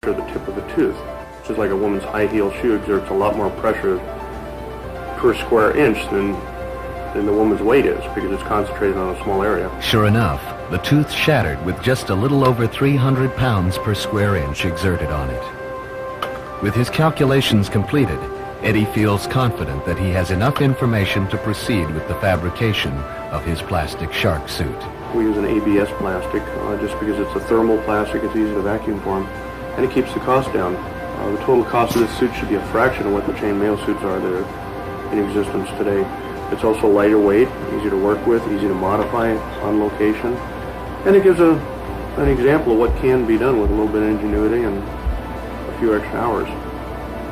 diameter of the tip of the tooth. Just like a woman's high heel shoe exerts a lot more pressure per square inch than the woman's weight is, because it's concentrated on a small area. Sure enough, the tooth shattered with just a little over 300 pounds per square inch exerted on it. With his calculations completed, Eddie feels confident that he has enough information to proceed with the fabrication of his plastic shark suit. We use an ABS plastic just because it's a thermal plastic, it's easy to vacuum form, and it keeps the cost down. The total cost of this suit should be a fraction of what the chainmail suits are that are in existence today. It's also lighter weight, easy to work with, easy to modify on location, and it gives an example of what can be done with a little bit of ingenuity and a few extra hours.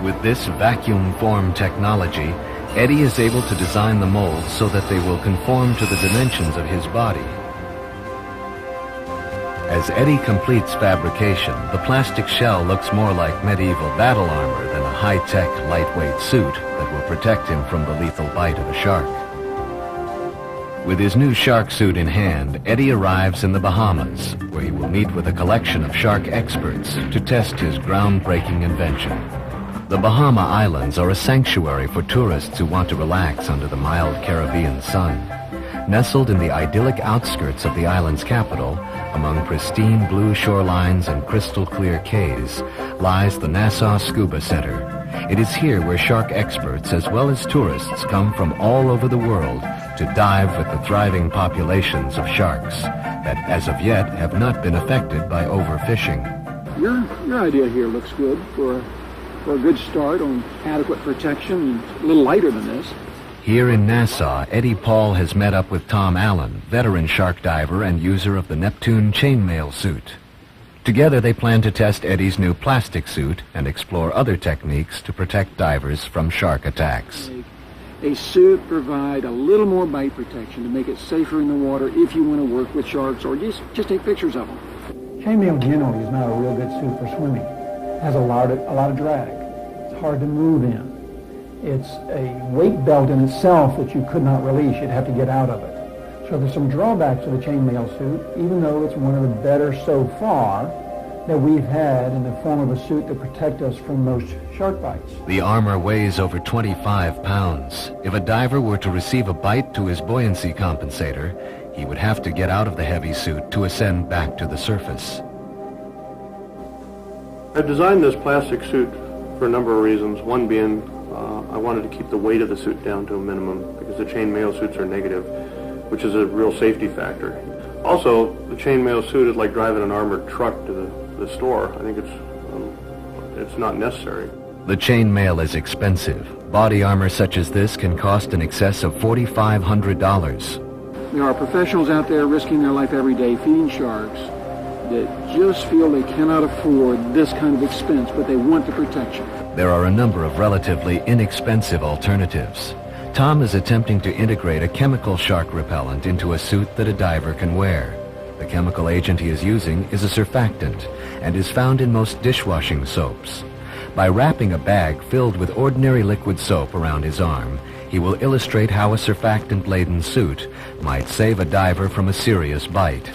With this vacuum form technology, Eddie is able to design the molds so that they will conform to the dimensions of his body. As Eddie completes fabrication, the plastic shell looks more like medieval battle armor than a high-tech, lightweight suit that will protect him from the lethal bite of a shark. With his new shark suit in hand, Eddie arrives in the Bahamas, where he will meet with a collection of shark experts to test his groundbreaking invention. The Bahama Islands are a sanctuary for tourists who want to relax under the mild Caribbean sun. Nestled in the idyllic outskirts of the island's capital, among pristine blue shorelines and crystal-clear cays, lies the Nassau Scuba Center. It is here where shark experts as well as tourists come from all over the world to dive with the thriving populations of sharks that as of yet have not been affected by overfishing. Your idea here looks good for a good start on adequate protection, and a little lighter than this. Here in Nassau, Eddie Paul has met up with Tom Allen, veteran shark diver and user of the Neptune chainmail suit. Together they plan to test Eddie's new plastic suit and explore other techniques to protect divers from shark attacks. A suit provide a little more bite protection to make it safer in the water if you want to work with sharks or just take pictures of them. Chainmail generally is not a real good suit for swimming. It has a lot of drag. It's hard to move in. It's a weight belt in itself that you could not release. You'd have to get out of it. So there's some drawbacks to the chainmail suit, even though it's one of the better so far that we've had in the form of a suit to protect us from most shark bites. The armor weighs over 25 pounds. If a diver were to receive a bite to his buoyancy compensator, he would have to get out of the heavy suit to ascend back to the surface. I designed this plastic suit for a number of reasons. One being I wanted to keep the weight of the suit down to a minimum because the chainmail suits are negative, which is a real safety factor. Also, the chainmail suit is like driving an armored truck to the store. I think it's not necessary. The chainmail is expensive. Body armor such as this can cost in excess of $4,500. There are professionals out there risking their life every day feeding sharks that just feel they cannot afford this kind of expense, but they want the protection. There are a number of relatively inexpensive alternatives. Tom is attempting to integrate a chemical shark repellent into a suit that a diver can wear. The chemical agent he is using is a surfactant and is found in most dishwashing soaps. By wrapping a bag filled with ordinary liquid soap around his arm, he will illustrate how a surfactant-laden suit might save a diver from a serious bite.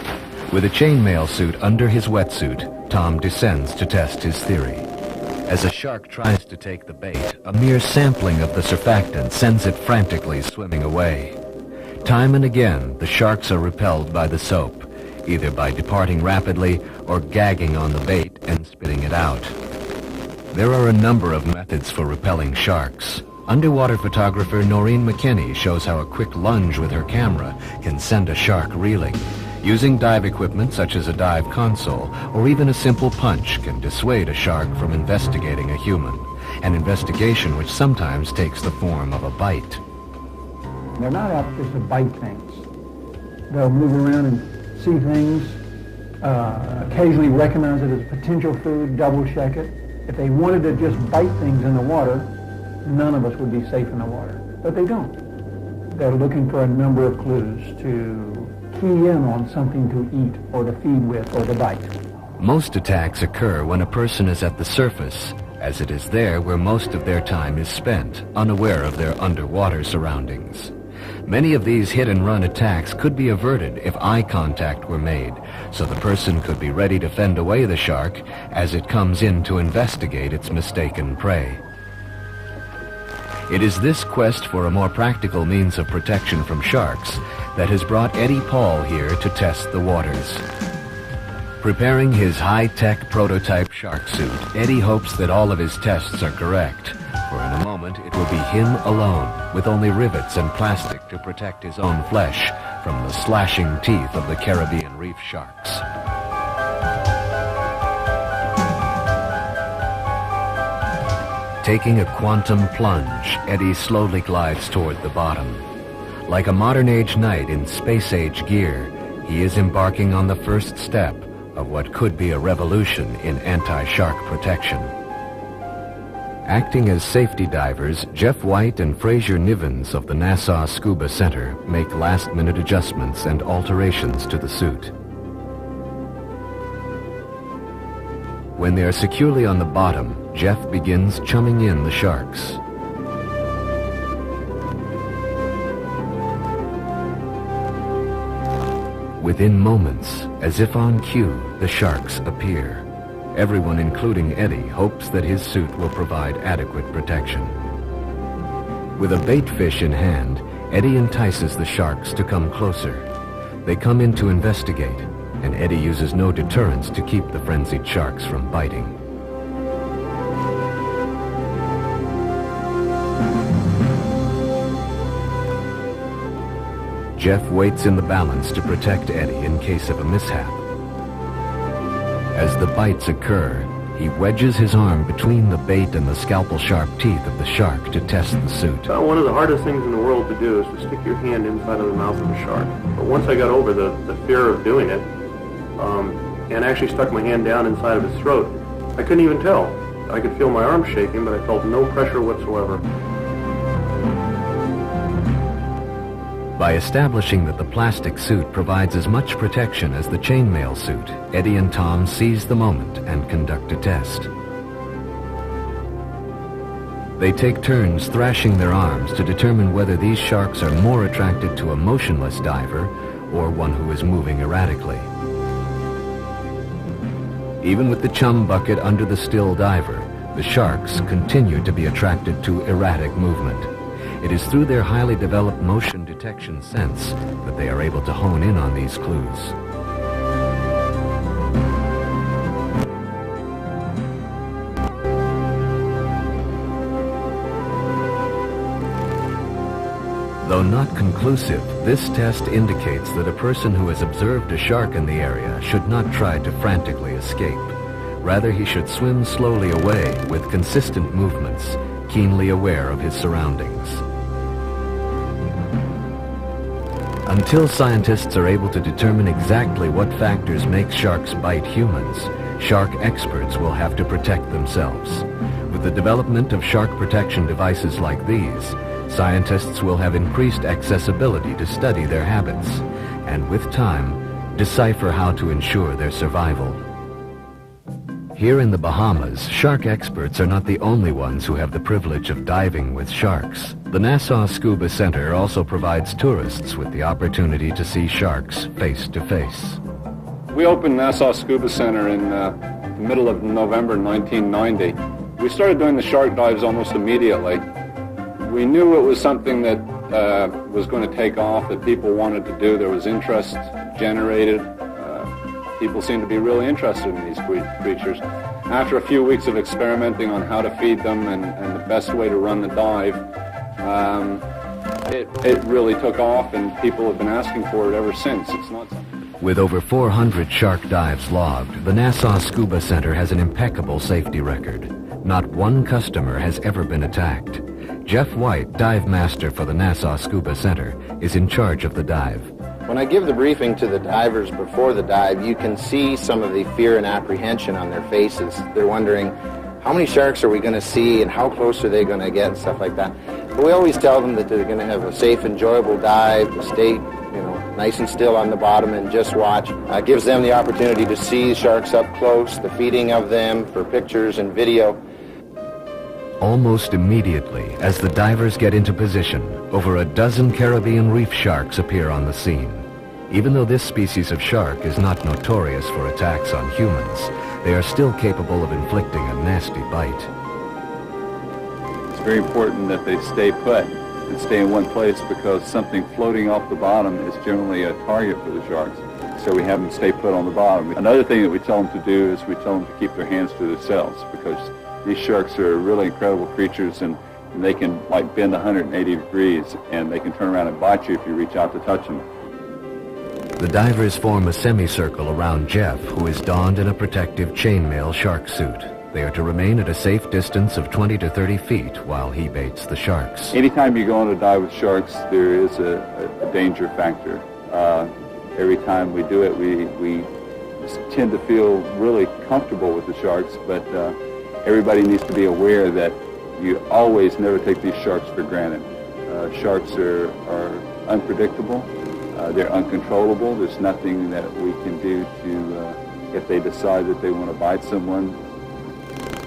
With a chainmail suit under his wetsuit, Tom descends to test his theory. As a shark tries to take the bait, a mere sampling of the surfactant sends it frantically swimming away. Time and again, the sharks are repelled by the soap, either by departing rapidly or gagging on the bait and spitting it out. There are a number of methods for repelling sharks. Underwater photographer Noreen McKinney shows how a quick lunge with her camera can send a shark reeling. Using dive equipment such as a dive console or even a simple punch can dissuade a shark from investigating a human, an investigation which sometimes takes the form of a bite. They're not out just to bite things. They'll move around and see things, occasionally recognize it as potential food, double check it. If they wanted to just bite things in the water, none of us would be safe in the water. But they don't. They're looking for a number of clues to key in on something to eat or to feed with or to bite. Most attacks occur when a person is at the surface, as it is there where most of their time is spent, unaware of their underwater surroundings. Many of these hit-and-run attacks could be averted if eye contact were made, so the person could be ready to fend away the shark as it comes in to investigate its mistaken prey. It is this quest for a more practical means of protection from sharks that has brought Eddie Paul here to test the waters. Preparing his high-tech prototype shark suit, Eddie hopes that all of his tests are correct, for in a moment it will be him alone, with only rivets and plastic to protect his own flesh from the slashing teeth of the Caribbean reef sharks. Taking a quantum plunge, Eddie slowly glides toward the bottom. Like a modern-age knight in space-age gear, he is embarking on the first step of what could be a revolution in anti-shark protection. Acting as safety divers, Jeff White and Fraser Nivens of the Nassau Scuba Center make last-minute adjustments and alterations to the suit. When they are securely on the bottom, Jeff begins chumming in the sharks. Within moments, as if on cue, the sharks appear. Everyone, including Eddie, hopes that his suit will provide adequate protection. With a bait fish in hand, Eddie entices the sharks to come closer. They come in to investigate, and Eddie uses no deterrents to keep the frenzied sharks from biting. Jeff waits in the balance to protect Eddie in case of a mishap. As the bites occur, he wedges his arm between the bait and the scalpel-sharp teeth of the shark to test the suit. One of the hardest things in the world to do is to stick your hand inside of the mouth of a shark. But once I got over the fear of doing it, and actually stuck my hand down inside of his throat, I couldn't even tell. I could feel my arm shaking, but I felt no pressure whatsoever. By establishing that the plastic suit provides as much protection as the chainmail suit, Eddie and Tom seize the moment and conduct a test. They take turns thrashing their arms to determine whether these sharks are more attracted to a motionless diver or one who is moving erratically. Even with the chum bucket under the still diver, the sharks continue to be attracted to erratic movement. It is through their highly developed motion detection sense that they are able to hone in on these clues. Though not conclusive, this test indicates that a person who has observed a shark in the area should not try to frantically escape. Rather, he should swim slowly away with consistent movements, keenly aware of his surroundings. Until scientists are able to determine exactly what factors make sharks bite humans, shark experts will have to protect themselves. With the development of shark protection devices like these, scientists will have increased accessibility to study their habits, and with time, decipher how to ensure their survival. Here in the Bahamas, shark experts are not the only ones who have the privilege of diving with sharks. The Nassau Scuba Center also provides tourists with the opportunity to see sharks face to face. We opened Nassau Scuba Center in the middle of November 1990. We started doing the shark dives almost immediately. We knew it was something that was going to take off, that people wanted to do. There was interest generated. People seemed to be really interested in these creatures. After a few weeks of experimenting on how to feed them and the best way to run the dive, it really took off, and people have been asking for it ever since. It's not something. With over 400 shark dives logged, the Nassau Scuba Center has an impeccable safety record. Not one customer has ever been attacked. Jeff White, dive master for the Nassau Scuba Center, is in charge of the dive. When I give the briefing to the divers before the dive, you can see some of the fear and apprehension on their faces. They're wondering, how many sharks are we going to see and how close are they going to get and stuff like that. But we always tell them that they're going to have a safe, enjoyable dive, to stay nice and still on the bottom and just watch. It gives them the opportunity to see sharks up close, the feeding of them for pictures and video. Almost immediately, as the divers get into position, over a dozen Caribbean reef sharks appear on the scene. Even though this species of shark is not notorious for attacks on humans, they are still capable of inflicting a nasty bite. It's very important that they stay put and stay in one place, because something floating off the bottom is generally a target for the sharks. So we have them stay put on the bottom. Another thing that we tell them to do is we tell them to keep their hands to themselves, because these sharks are really incredible creatures, and they can like bend 180 degrees, and they can turn around and bite you if you reach out to touch them. The divers form a semicircle around Jeff, who is donned in a protective chainmail shark suit. They are to remain at a safe distance of 20 to 30 feet while he baits the sharks. Anytime you go on a dive with sharks, there is a danger factor. Every time we do it, we tend to feel really comfortable with the sharks, but everybody needs to be aware that you always never take these sharks for granted. Sharks are unpredictable. They're uncontrollable. There's nothing that we can do to, if they decide that they want to bite someone.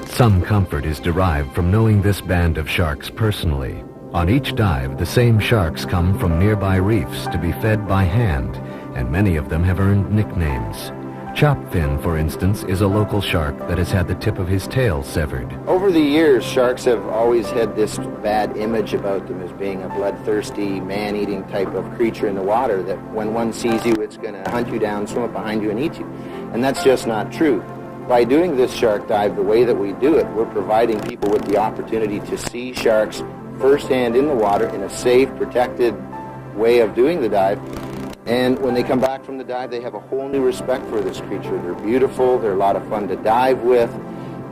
Some comfort is derived from knowing this band of sharks personally. On each dive, the same sharks come from nearby reefs to be fed by hand, and many of them have earned nicknames. Chopfin, for instance, is a local shark that has had the tip of his tail severed. Over the years, sharks have always had this bad image about them as being a bloodthirsty, man-eating type of creature in the water, that when one sees you, it's going to hunt you down, swim up behind you, and eat you. And that's just not true. By doing this shark dive the way that we do it, we're providing people with the opportunity to see sharks firsthand in the water in a safe, protected way of doing the dive. And when they come back from the dive, they have a whole new respect for this creature. They're beautiful, they're a lot of fun to dive with,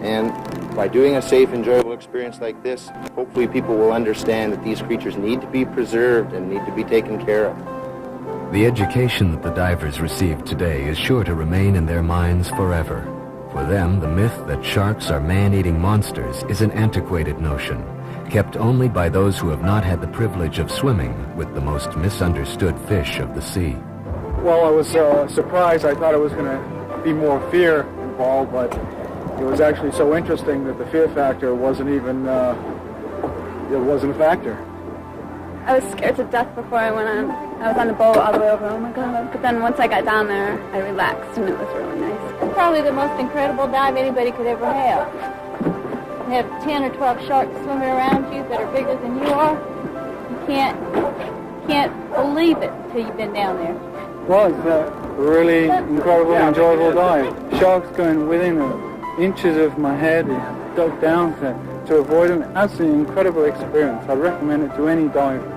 and by doing a safe, enjoyable experience like this, hopefully people will understand that these creatures need to be preserved and need to be taken care of. The education that the divers receive today is sure to remain in their minds forever. For them, the myth that sharks are man-eating monsters is an antiquated notion, kept only by those who have not had the privilege of swimming with the most misunderstood fish of the sea. Well, I was surprised. I thought it was going to be more fear involved, but it was actually so interesting that the fear factor wasn't even, it wasn't a factor. I was scared to death before I went on. I was on the boat all the way over, oh my God. But then once I got down there, I relaxed and it was really nice. Probably the most incredible dive anybody could ever have. You have 10 or 12 sharks swimming around you that are bigger than you are. You can't believe it until you've been down there. Well, it's a really incredible, enjoyable dive. Sharks going within inches of my head, dug down to avoid them. Absolutely incredible experience. I'd recommend it to any diver.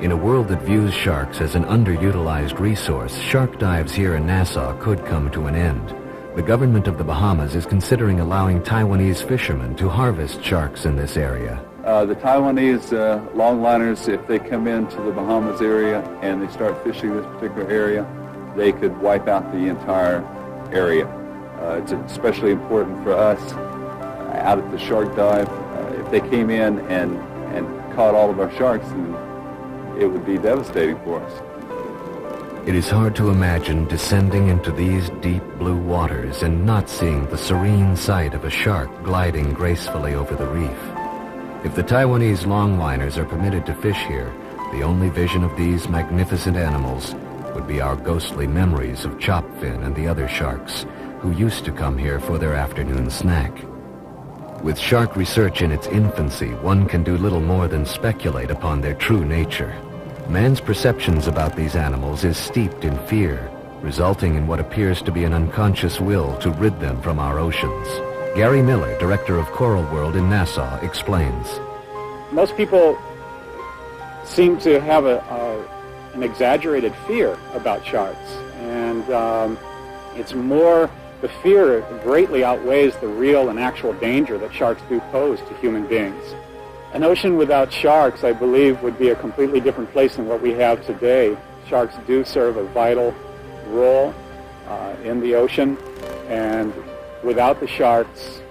In a world that views sharks as an underutilized resource, shark dives here in Nassau could come to an end. The government of the Bahamas is considering allowing Taiwanese fishermen to harvest sharks in this area. The Taiwanese longliners, if they come into the Bahamas area and they start fishing this particular area, they could wipe out the entire area. It's especially important for us out at the shark dive. If they came in and caught all of our sharks, then it would be devastating for us. It is hard to imagine descending into these deep blue waters and not seeing the serene sight of a shark gliding gracefully over the reef. If the Taiwanese longliners are permitted to fish here, the only vision of these magnificent animals would be our ghostly memories of Chopfin and the other sharks who used to come here for their afternoon snack. With shark research in its infancy, one can do little more than speculate upon their true nature. Man's perceptions about these animals is steeped in fear, resulting in what appears to be an unconscious will to rid them from our oceans. Gary Miller, director of Coral World in Nassau, explains. Most people seem to have an exaggerated fear about sharks, and it's more, the fear greatly outweighs the real and actual danger that sharks do pose to human beings. An ocean without sharks, I believe, would be a completely different place than what we have today. Sharks do serve a vital role in the ocean, and without the sharks,